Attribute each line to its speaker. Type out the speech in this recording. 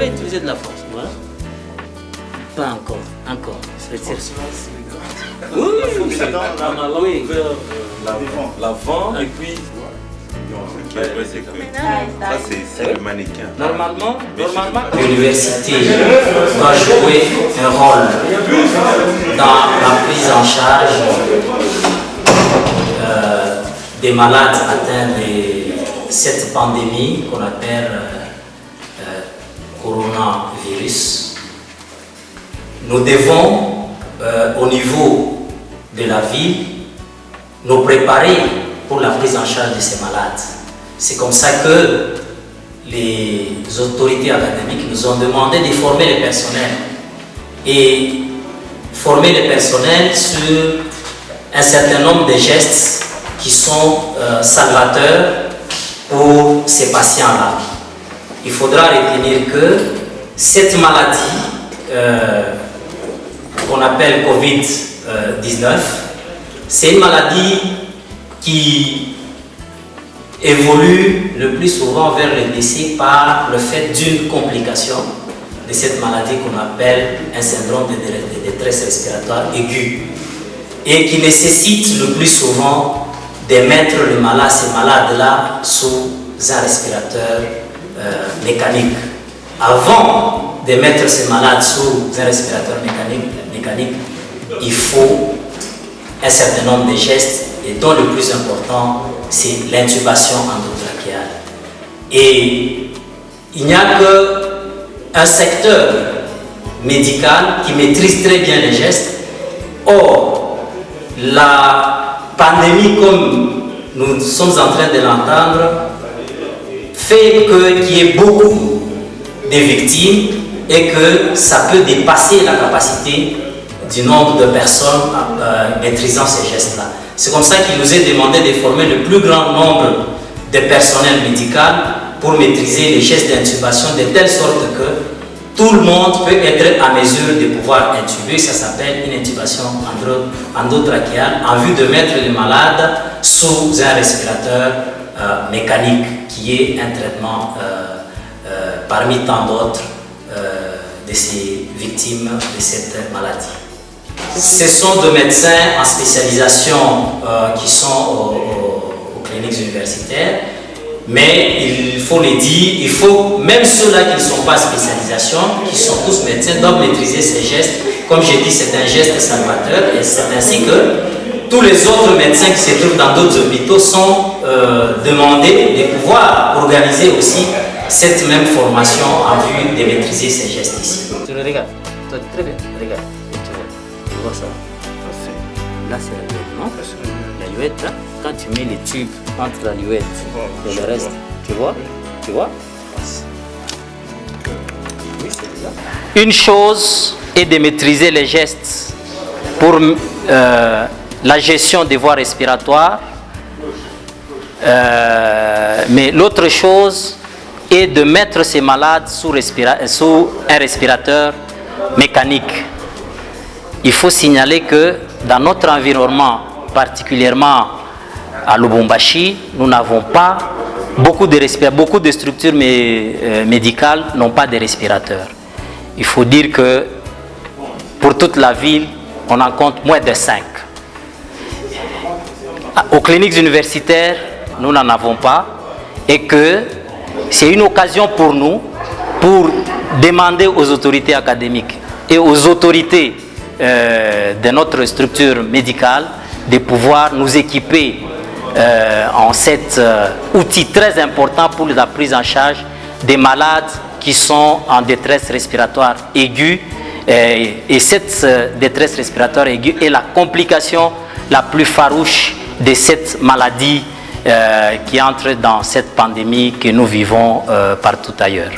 Speaker 1: utiliser de la force. Voilà. Pas encore. Encore. Oui,
Speaker 2: l'avant
Speaker 1: et puis.
Speaker 2: Ça c'est le mannequin.
Speaker 1: Normalement,
Speaker 3: l'université doit jouer un rôle dans la prise en charge des malades atteints de cette pandémie qu'on appelle coronavirus. Nous devons, au niveau de la ville, nous préparer pour la prise en charge de ces malades. C'est comme ça que les autorités académiques nous ont demandé de former les personnels et former les personnels sur un certain nombre de gestes qui sont salvateurs pour ces patients-là. Il faudra retenir que cette maladie qu'on appelle Covid-19, c'est une maladie qui évolue le plus souvent vers le décès par le fait d'une complication de cette maladie qu'on appelle un syndrome de détresse respiratoire aiguë et qui nécessite le plus souvent de mettre ces malades-là sous un respirateur mécanique. Avant de mettre ces malades sous un respirateur mécanique, il faut un certain nombre de gestes et dont le plus important, c'est l'intubation endotrachéale. Et il n'y a qu'un secteur médical qui maîtrise très bien les gestes. Or, la pandémie, comme nous sommes en train de l'entendre, fait qu'il y ait beaucoup de victimes et que ça peut dépasser la capacité du nombre de personnes maîtrisant ces gestes-là. C'est comme ça qu'il nous est demandé de former le plus grand nombre de personnel médical pour maîtriser les gestes d'intubation de telle sorte que tout le monde peut être à mesure de pouvoir intuber. Ça s'appelle une intubation endotrachéale en vue de mettre les malades sous un respirateur mécanique qui est un traitement parmi tant d'autres de ces victimes de cette maladie. Ce sont des médecins en spécialisation qui sont aux cliniques universitaires, mais il faut le dire, même ceux-là qui ne sont pas en spécialisation, qui sont tous médecins, doivent maîtriser ces gestes. Comme j'ai dit, c'est un geste salvateur et c'est ainsi que tous les autres médecins qui se trouvent dans d'autres hôpitaux sont demandés de pouvoir organiser aussi cette même formation en vue de maîtriser ces gestes ici.
Speaker 1: Tu le regardes, très bien, regarde. Tu vois ça? Là, c'est la luette, non? La luette, hein? Quand tu mets les tubes entre la luette et le reste, tu vois? Tu vois? Oui, c'est ça. Une chose est de maîtriser les gestes pour la gestion des voies respiratoires, mais l'autre chose est de mettre ces malades sous un respirateur mécanique. Il faut signaler que dans notre environnement, particulièrement à Lubumbashi, nous n'avons pas beaucoup de structures médicales n'ont pas de respirateurs. Il faut dire que pour toute la ville, on en compte moins de 5. Aux cliniques universitaires, nous n'en avons pas et que c'est une occasion pour nous pour demander aux autorités académiques et aux autorités de notre structure médicale de pouvoir nous équiper en cet outil très important pour la prise en charge des malades qui sont en détresse respiratoire aiguë. Et cette détresse respiratoire aiguë est la complication la plus farouche de cette maladie qui entre dans cette pandémie que nous vivons partout ailleurs.